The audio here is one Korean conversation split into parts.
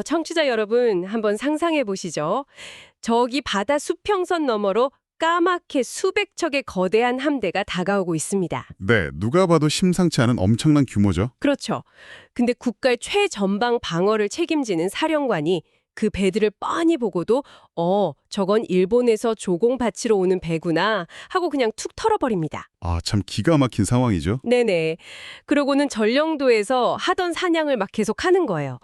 청취자 여러분, 한번 상상해 보시죠. 저기 바다 수평선 너머로 까맣게 수백 척의 거대한 함대가 다가오고 있습니다. 네, 누가 봐도 심상치 않은 엄청난 규모죠. 그렇죠. 근데 국가의 최전방 방어를 책임지는 사령관이 그 배들을 뻔히 보고도 저건 일본에서 조공 바치러 오는 배구나 하고 그냥 툭 털어버립니다. 아, 참 기가 막힌 상황이죠. 네네. 그러고는 전령도에서 하던 사냥을 막 계속하는 거예요.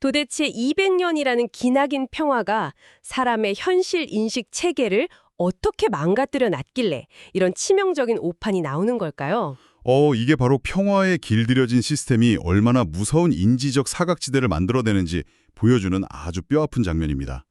도대체 200년이라는 기나긴 평화가 사람의 현실 인식 체계를 어떻게 망가뜨려 놨길래 이런 치명적인 오판이 나오는 걸까요? 이게 바로 평화에 길들여진 시스템이 얼마나 무서운 인지적 사각지대를 만들어내는지 보여주는 아주 뼈아픈 장면입니다.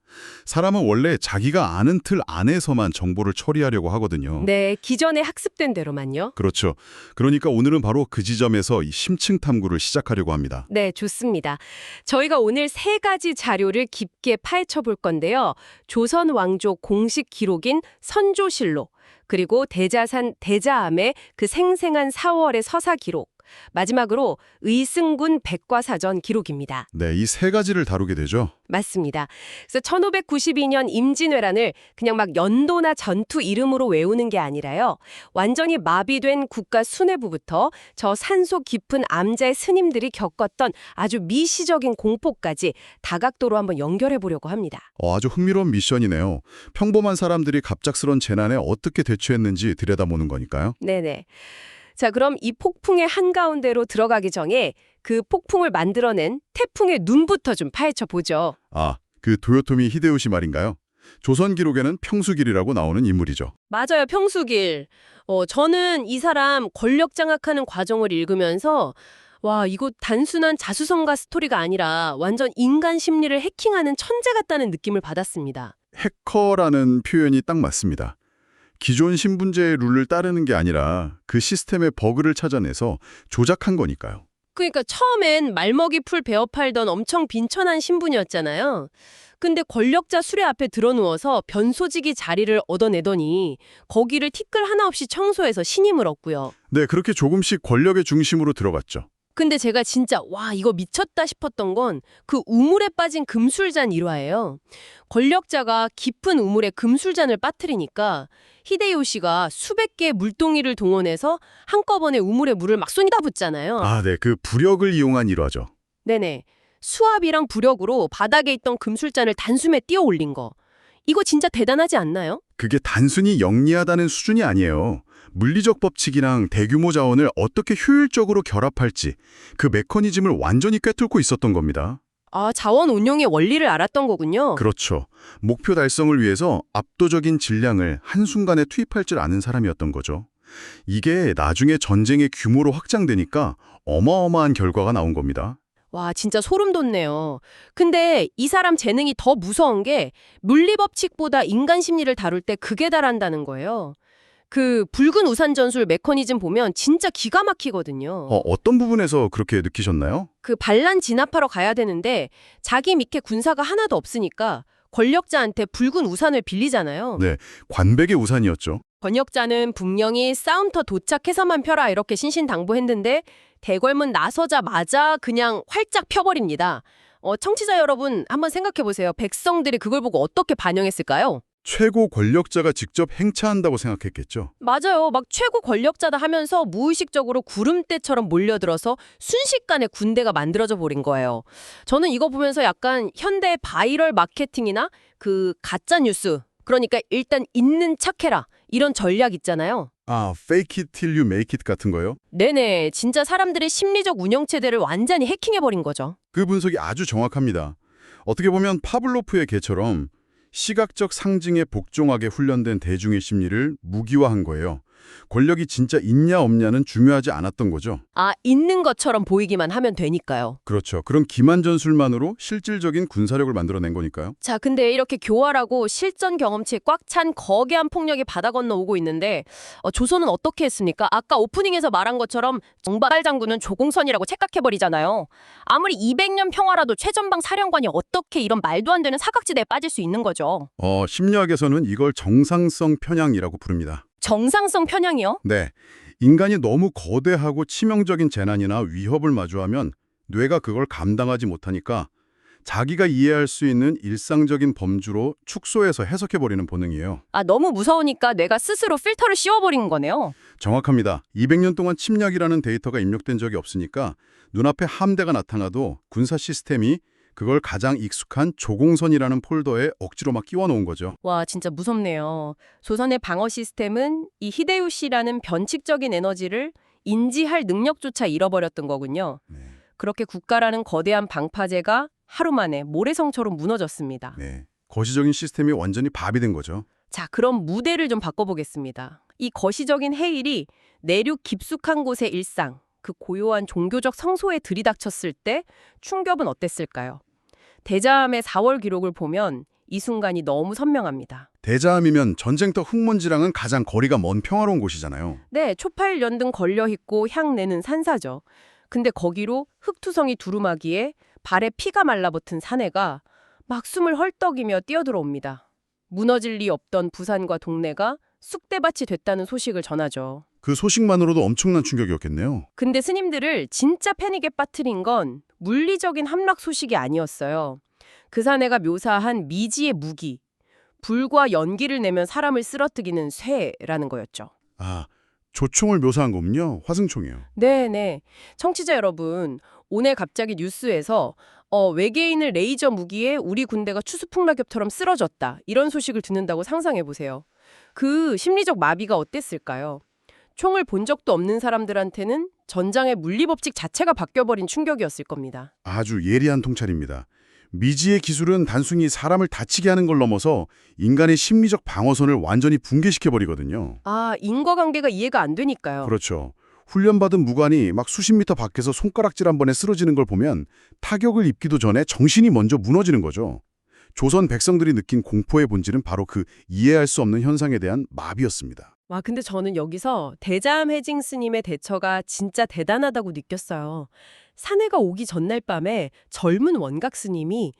사람은 원래 자기가 아는 틀 안에서만 정보를 처리하려고 하거든요. 네, 기존에 학습된 대로만요. 그렇죠. 그러니까 오늘은 바로 그 지점에서 이 심층 탐구를 시작하려고 합니다. 네, 좋습니다. 저희가 오늘 세 가지 자료를 깊게 파헤쳐 볼 건데요. 조선 왕조 공식 기록인 선조실록, 그리고 대자산 대자암의 그 생생한 4월의 서사 기록, 마지막으로 의승군 백과사전 기록입니다. 네, 이 세 가지를 다루게 되죠. 맞습니다. 그래서 1592년 임진왜란을 그냥 막 연도나 전투 이름으로 외우는 게 아니라요. 완전히 마비된 국가 수뇌부부터 저 산속 깊은 암자의 스님들이 겪었던 아주 미시적인 공포까지 다각도로 한번 연결해 보려고 합니다. 아주 흥미로운 미션이네요. 평범한 사람들이 갑작스런 재난에 어떻게 대처했는지 들여다보는 거니까요. 네네. 자, 그럼 이 폭풍의 한가운데로 들어가기 전에 그 폭풍을 만들어낸 태풍의 눈부터 좀 파헤쳐 보죠. 아, 그 도요토미 히데요시 말인가요? 조선 기록에는 평수길이라고 나오는 인물이죠. 맞아요, 평수길. 저는 이 사람 권력 장악하는 과정을 읽으면서 와, 이거 단순한 자수성가 스토리가 아니라 완전 인간 심리를 해킹하는 천재 같다는 느낌을 받았습니다. 해커라는 표현이 딱 맞습니다. 기존 신분제의 룰을 따르는 게 아니라 그 시스템의 버그를 찾아내서 조작한 거니까요. 그러니까 처음엔 말먹이 풀 베어 팔던 엄청 빈천한 신분이었잖아요. 근데 권력자 수레 앞에 드러누워서 변소지기 자리를 얻어내더니 거기를 티끌 하나 없이 청소해서 신임을 얻고요. 네, 그렇게 조금씩 권력의 중심으로 들어갔죠. 근데 제가 진짜 와, 이거 미쳤다 싶었던 건 그 우물에 빠진 금술잔 일화예요. 권력자가 깊은 우물에 금술잔을 빠뜨리니까 히데요시가 수백 개의 물동이를 동원해서 한꺼번에 우물에 물을 막 쏟아붓잖아요. 아, 네, 그 부력을 이용한 일화죠. 네네. 수압이랑 부력으로 바닥에 있던 금술잔을 단숨에 띄어 올린 거. 이거 진짜 대단하지 않나요? 그게 단순히 영리하다는 수준이 아니에요. 물리적 법칙이랑 대규모 자원을 어떻게 효율적으로 결합할지 그 메커니즘을 완전히 꿰뚫고 있었던 겁니다. 아, 자원 운용의 원리를 알았던 거군요. 그렇죠. 목표 달성을 위해서 압도적인 질량을 한순간에 투입할 줄 아는 사람이었던 거죠. 이게 나중에 전쟁의 규모로 확장되니까 어마어마한 결과가 나온 겁니다. 와, 진짜 소름 돋네요. 근데 이 사람 재능이 더 무서운 게 물리법칙보다 인간 심리를 다룰 때 극에 달한다는 거예요. 그 붉은 우산 전술 메커니즘 보면 진짜 기가 막히거든요. 어떤 부분에서 그렇게 느끼셨나요? 그 반란 진압하러 가야 되는데 자기 밑에 군사가 하나도 없으니까 권력자한테 붉은 우산을 빌리잖아요. 네, 관백의 우산이었죠. 권력자는 분명히 싸움터 도착해서만 펴라 이렇게 신신당부했는데 대궐문 나서자마자 그냥 활짝 펴버립니다. 청취자 여러분 한번 생각해보세요. 백성들이 그걸 보고 어떻게 반영했을까요? 최고 권력자가 직접 행차한다고 생각했겠죠. 맞아요. 막 최고 권력자다 하면서 무의식적으로 구름대처럼 몰려들어서 순식간에 군대가 만들어져 버린 거예요. 저는 이거 보면서 약간 현대 바이럴 마케팅이나 그 가짜 뉴스, 그러니까 일단 있는 척해라 이런 전략 있잖아요. 아, fake it till you make it 같은 거요? 네네, 진짜 사람들의 심리적 운영체제를 완전히 해킹해버린 거죠. 그 분석이 아주 정확합니다. 어떻게 보면 파블로프의 개처럼 시각적 상징에 복종하게 훈련된 대중의 심리를 무기화한 거예요. 권력이 진짜 있냐 없냐는 중요하지 않았던 거죠. 아, 있는 것처럼 보이기만 하면 되니까요. 그렇죠. 그런 기만 전술만으로 실질적인 군사력을 만들어낸 거니까요. 자, 근데 이렇게 교활하고 실전 경험치에 꽉 찬 거대한 폭력이 바다 건너오고 있는데 조선은 어떻게 했습니까? 아까 오프닝에서 말한 것처럼 정발 장군은 조공선이라고 착각해버리잖아요. 아무리 200년 평화라도 최전방 사령관이 어떻게 이런 말도 안 되는 사각지대에 빠질 수 있는 거죠. 심리학에서는 이걸 정상성 편향이라고 부릅니다. 정상성 편향이요? 네. 인간이 너무 거대하고 치명적인 재난이나 위협을 마주하면 뇌가 그걸 감당하지 못하니까 자기가 이해할 수 있는 일상적인 범주로 축소해서 해석해버리는 본능이에요. 아, 너무 무서우니까 뇌가 스스로 필터를 씌워버린 거네요. 정확합니다. 200년 동안 침략이라는 데이터가 입력된 적이 없으니까 눈앞에 함대가 나타나도 군사 시스템이 그걸 가장 익숙한 조공선이라는 폴더에 억지로 막 끼워놓은 거죠. 와, 진짜 무섭네요. 조선의 방어 시스템은 이 히데요시라는 변칙적인 에너지를 인지할 능력조차 잃어버렸던 거군요. 네. 그렇게 국가라는 거대한 방파제가 하루 만에 모래성처럼 무너졌습니다. 네. 거시적인 시스템이 완전히 밥이 된 거죠. 자, 그럼 무대를 좀 바꿔보겠습니다. 이 거시적인 해일이 내륙 깊숙한 곳의 일상, 그 고요한 종교적 성소에 들이닥쳤을 때 충격은 어땠을까요? 대자암의 4월 기록을 보면 이 순간이 너무 선명합니다. 대자암이면 전쟁터 흙먼지랑은 가장 거리가 먼 평화로운 곳이잖아요. 네, 촛발 연등 걸려있고 향 내는 산사죠. 근데 거기로 흙투성이 두루마기에 발에 피가 말라붙은 사내가 막 숨을 헐떡이며 뛰어들어옵니다. 무너질 리 없던 부산과 동네가 쑥대밭이 됐다는 소식을 전하죠. 그 소식만으로도 엄청난 충격이었겠네요. 근데 스님들을 진짜 패닉에 빠뜨린 건 물리적인 함락 소식이 아니었어요. 그 사내가 묘사한 미지의 무기, 불과 연기를 내면 사람을 쓰러뜨리는 쇠라는 거였죠. 아, 조총을 묘사한 거군요. 화승총이요. 네네. 청취자 여러분, 오늘 갑자기 뉴스에서 외계인을 레이저 무기에 우리 군대가 추수풍락엽처럼 쓰러졌다. 이런 소식을 듣는다고 상상해보세요. 그 심리적 마비가 어땠을까요? 총을 본 적도 없는 사람들한테는 전장의 물리법칙 자체가 바뀌어버린 충격이었을 겁니다. 아주 예리한 통찰입니다. 미지의 기술은 단순히 사람을 다치게 하는 걸 넘어서 인간의 심리적 방어선을 완전히 붕괴시켜버리거든요. 아, 인과관계가 이해가 안 되니까요. 그렇죠. 훈련받은 무관이 막 수십 미터 밖에서 손가락질 한 번에 쓰러지는 걸 보면 타격을 입기도 전에 정신이 먼저 무너지는 거죠. 조선 백성들이 느낀 공포의 본질은 바로 그 이해할 수 없는 현상에 대한 마비였습니다. 와, 근데 저는 여기서 대자암 해징 스님의 대처가 진짜 대단하다고 느꼈어요. 사내가 오기 전날 밤에 젊은 원각 스님이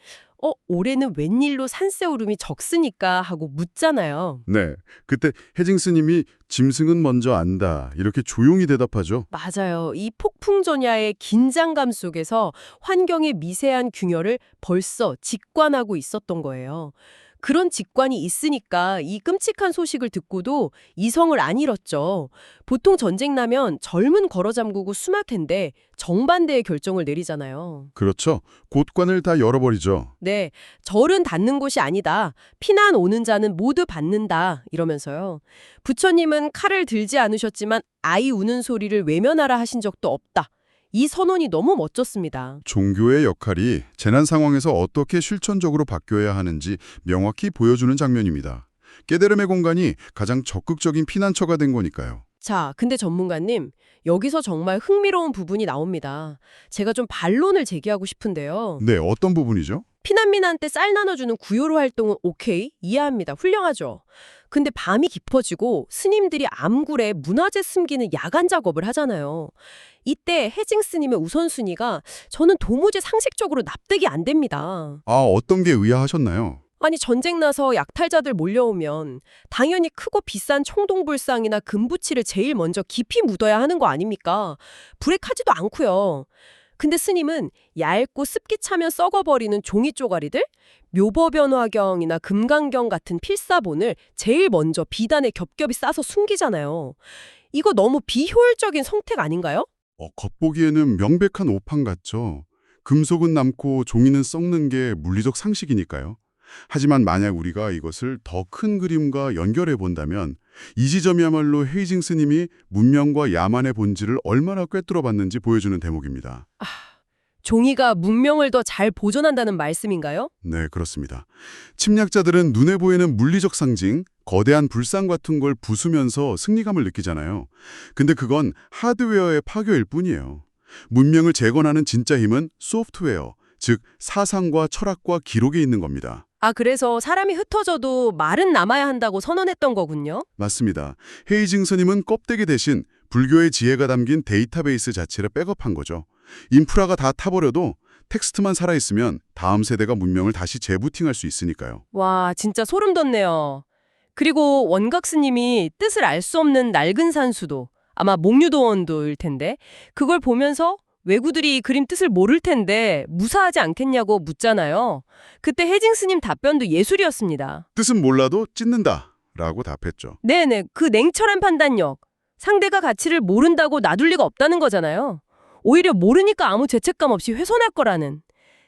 올해는 웬일로 산세오름이 적으니까 하고 묻잖아요. 네, 그때 해징 스님이 짐승은 먼저 안다 이렇게 조용히 대답하죠. 맞아요. 이 폭풍전야의 긴장감 속에서 환경의 미세한 균열을 벌써 직관하고 있었던 거예요. 그런 직관이 있으니까 이 끔찍한 소식을 듣고도 이성을 안 잃었죠. 보통 전쟁 나면 젊은 걸어 잠그고 숨을 텐데 정반대의 결정을 내리잖아요. 그렇죠. 곳관을 다 열어버리죠. 네, 절은 닫는 곳이 아니다. 피난 오는 자는 모두 받는다. 이러면서요. 부처님은 칼을 들지 않으셨지만 아이 우는 소리를 외면하라 하신 적도 없다. 이 선언이 너무 멋졌습니다. 종교의 역할이 재난 상황에서 어떻게 실천적으로 바뀌어야 하는지 명확히 보여주는 장면입니다. 깨달음의 공간이 가장 적극적인 피난처가 된 거니까요. 자, 근데 전문가님, 여기서 정말 흥미로운 부분이 나옵니다. 제가 좀 반론을 제기하고 싶은데요. 네, 어떤 부분이죠? 피난민한테 쌀 나눠주는 구요로 활동은 오케이, 이해합니다. 훌륭하죠. 근데 밤이 깊어지고 스님들이 암굴에 문화재 숨기는 야간 작업을 하잖아요. 이때 해징 스님의 우선순위가 저는 도무지 상식적으로 납득이 안 됩니다. 아, 어떤 게 의아하셨나요? 아니, 전쟁 나서 약탈자들 몰려오면 당연히 크고 비싼 총동불상이나 금부치를 제일 먼저 깊이 묻어야 하는 거 아닙니까? 불에 타지도 않고요. 근데 스님은 얇고 습기 차면 썩어버리는 종이 쪼가리들, 묘법연화경이나 금강경 같은 필사본을 제일 먼저 비단에 겹겹이 싸서 숨기잖아요. 이거 너무 비효율적인 선택 아닌가요? 겉보기에는 명백한 오판 같죠. 금속은 남고 종이는 썩는 게 물리적 상식이니까요. 하지만 만약 우리가 이것을 더 큰 그림과 연결해 본다면 이 지점이야말로 헤이징 스님이 문명과 야만의 본질을 얼마나 꿰뚫어 봤는지 보여주는 대목입니다. 종이가 문명을 더 잘 보존한다는 말씀인가요? 네, 그렇습니다. 침략자들은 눈에 보이는 물리적 상징, 거대한 불상 같은 걸 부수면서 승리감을 느끼잖아요. 근데 그건 하드웨어의 파괴일 뿐이에요. 문명을 재건하는 진짜 힘은 소프트웨어, 즉 사상과 철학과 기록에 있는 겁니다. 아, 그래서 사람이 흩어져도 말은 남아야 한다고 선언했던 거군요. 맞습니다. 헤이징 스님은 껍데기 대신 불교의 지혜가 담긴 데이터베이스 자체를 백업한 거죠. 인프라가 다 타버려도 텍스트만 살아있으면 다음 세대가 문명을 다시 재부팅할 수 있으니까요. 와, 진짜 소름 돋네요. 그리고 원각 스님이 뜻을 알 수 없는 낡은 산수도 아마 목류도원도일 텐데 그걸 보면서 외구들이 이 그림 뜻을 모를 텐데 무사하지 않겠냐고 묻잖아요. 그때 혜징 스님 답변도 예술이었습니다. 뜻은 몰라도 찢는다 라고 답했죠. 네네, 그 냉철한 판단력. 상대가 가치를 모른다고 놔둘 리가 없다는 거잖아요. 오히려 모르니까 아무 죄책감 없이 훼손할 거라는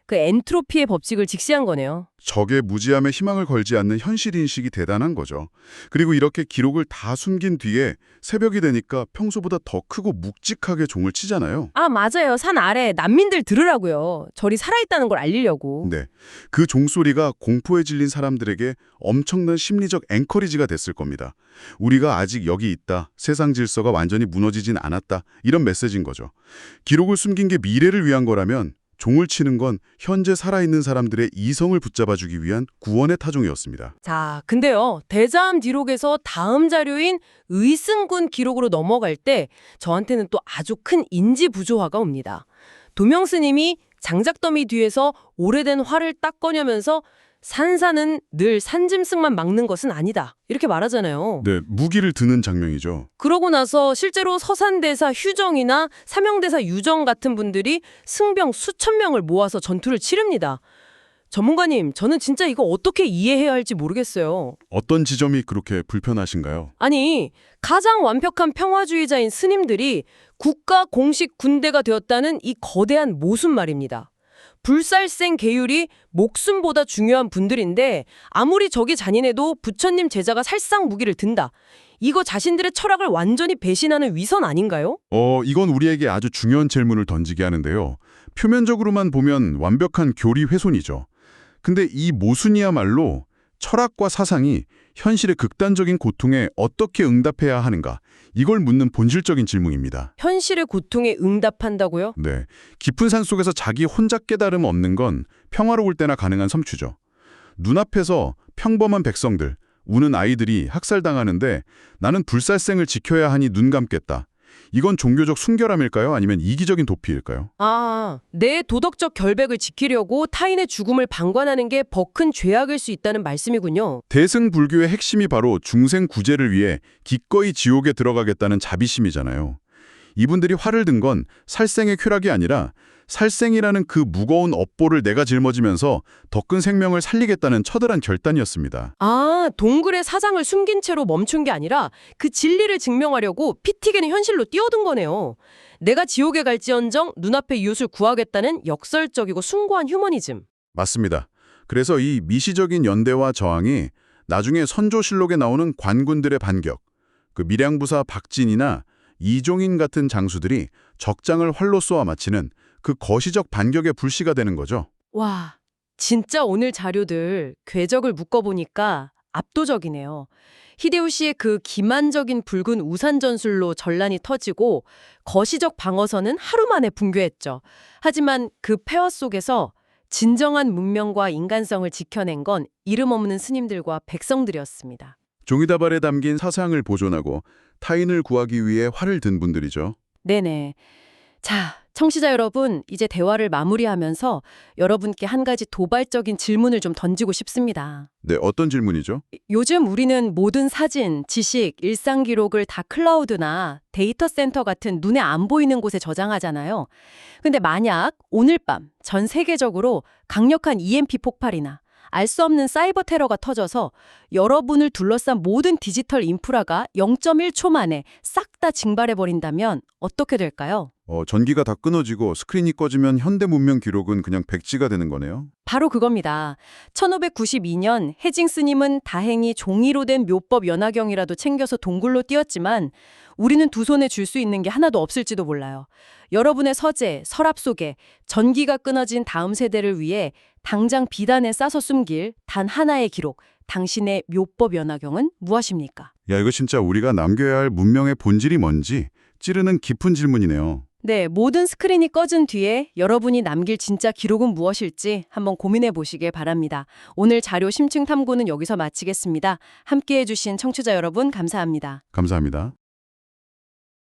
그 엔트로피의 법칙을 직시한 거네요. 적의 무지함에 희망을 걸지 않는 현실인식이 대단한 거죠. 그리고 이렇게 기록을 다 숨긴 뒤에 새벽이 되니까 평소보다 더 크고 묵직하게 종을 치잖아요. 아, 맞아요. 산 아래 난민들 들으라고요. 절이 살아있다는 걸 알리려고. 네, 그 종소리가 공포에 질린 사람들에게 엄청난 심리적 앵커리지가 됐을 겁니다. 우리가 아직 여기 있다, 세상 질서가 완전히 무너지진 않았다, 이런 메시지인 거죠. 기록을 숨긴 게 미래를 위한 거라면 종을 치는 건 현재 살아있는 사람들의 이성을 붙잡아주기 위한 구원의 타종이었습니다. 자, 근데요. 대자암 기록에서 다음 자료인 의승군 기록으로 넘어갈 때 저한테는 또 아주 큰 인지 부조화가 옵니다. 도명 스님이 장작더미 뒤에서 오래된 활을 딱 꺼내면서 산사는 늘 산짐승만 막는 것은 아니다. 이렇게 말하잖아요. 네, 무기를 드는 장면이죠. 그러고 나서 실제로 서산대사 휴정이나 사명대사 유정 같은 분들이 승병 수천 명을 모아서 전투를 치릅니다. 전문가님, 저는 진짜 이거 어떻게 이해해야 할지 모르겠어요. 어떤 지점이 그렇게 불편하신가요? 아니, 가장 완벽한 평화주의자인 스님들이 국가 공식 군대가 되었다는 이 거대한 모순 말입니다. 불살생 계율이 목숨보다 중요한 분들인데 아무리 적이 잔인해도 부처님 제자가 살상 무기를 든다. 이거 자신들의 철학을 완전히 배신하는 위선 아닌가요? 이건 우리에게 아주 중요한 질문을 던지게 하는데요. 표면적으로만 보면 완벽한 교리 훼손이죠. 근데 이 모순이야말로 철학과 사상이 현실의 극단적인 고통에 어떻게 응답해야 하는가, 이걸 묻는 본질적인 질문입니다. 현실의 고통에 응답한다고요? 네, 깊은 산 속에서 자기 혼자 깨달음 얻는 건 평화로울 때나 가능한 섬추죠. 눈앞에서 평범한 백성들, 우는 아이들이 학살당하는데 나는 불살생을 지켜야 하니 눈 감겠다. 이건 종교적 순결함일까요? 아니면 이기적인 도피일까요? 아, 내 도덕적 결백을 지키려고 타인의 죽음을 방관하는 게 더 큰 죄악일 수 있다는 말씀이군요. 대승불교의 핵심이 바로 중생 구제를 위해 기꺼이 지옥에 들어가겠다는 자비심이잖아요. 이분들이 활을 든 건 살생의 쾌락이 아니라 살생이라는 그 무거운 업보를 내가 짊어지면서 더 큰 생명을 살리겠다는 처절한 결단이었습니다. 아, 동굴의 사장을 숨긴 채로 멈춘 게 아니라 그 진리를 증명하려고 피 튀기는 현실로 뛰어든 거네요. 내가 지옥에 갈지언정 눈앞의 이웃을 구하겠다는 역설적이고 숭고한 휴머니즘. 맞습니다. 그래서 이 미시적인 연대와 저항이 나중에 선조실록에 나오는 관군들의 반격, 그 밀양부사 박진이나 이종인 같은 장수들이 적장을 활로 쏘아 마치는 그 거시적 반격의 불씨가 되는 거죠. 와, 진짜 오늘 자료들 궤적을 묶어보니까 압도적이네요. 히데요시의 그 기만적인 붉은 우산 전술로 전란이 터지고 거시적 방어선은 하루 만에 붕괴했죠. 하지만 그 폐허 속에서 진정한 문명과 인간성을 지켜낸 건 이름 없는 스님들과 백성들이었습니다. 종이다발에 담긴 사상을 보존하고 타인을 구하기 위해 활을 든 분들이죠. 네네. 자, 청취자 여러분, 이제 대화를 마무리하면서 여러분께 한 가지 도발적인 질문을 좀 던지고 싶습니다. 네, 어떤 질문이죠? 요즘 우리는 모든 사진, 지식, 일상 기록을 다 클라우드나 데이터 센터 같은 눈에 안 보이는 곳에 저장하잖아요. 근데 만약 오늘 밤 전 세계적으로 강력한 EMP 폭발이나 알 수 없는 사이버 테러가 터져서 여러분을 둘러싼 모든 디지털 인프라가 0.1초 만에 싹 다 징발해버린다면 어떻게 될까요? 전기가 다 끊어지고 스크린이 꺼지면 현대 문명 기록은 그냥 백지가 되는 거네요. 바로 그겁니다. 1592년 혜징 스님은 다행히 종이로 된 묘법 연화경이라도 챙겨서 동굴로 뛰었지만 우리는 두 손에 줄 수 있는 게 하나도 없을지도 몰라요. 여러분의 서재, 서랍 속에 전기가 끊어진 다음 세대를 위해 당장 비단에 싸서 숨길 단 하나의 기록, 당신의 묘법 연화경은 무엇입니까? 야, 이거 진짜 우리가 남겨야 할 문명의 본질이 뭔지 찌르는 깊은 질문이네요. 네, 모든 스크린이 꺼진 뒤에 여러분이 남길 진짜 기록은 무엇일지 한번 고민해 보시길 바랍니다. 오늘 자료 심층 탐구는 여기서 마치겠습니다. 함께해 주신 청취자 여러분 감사합니다. 감사합니다.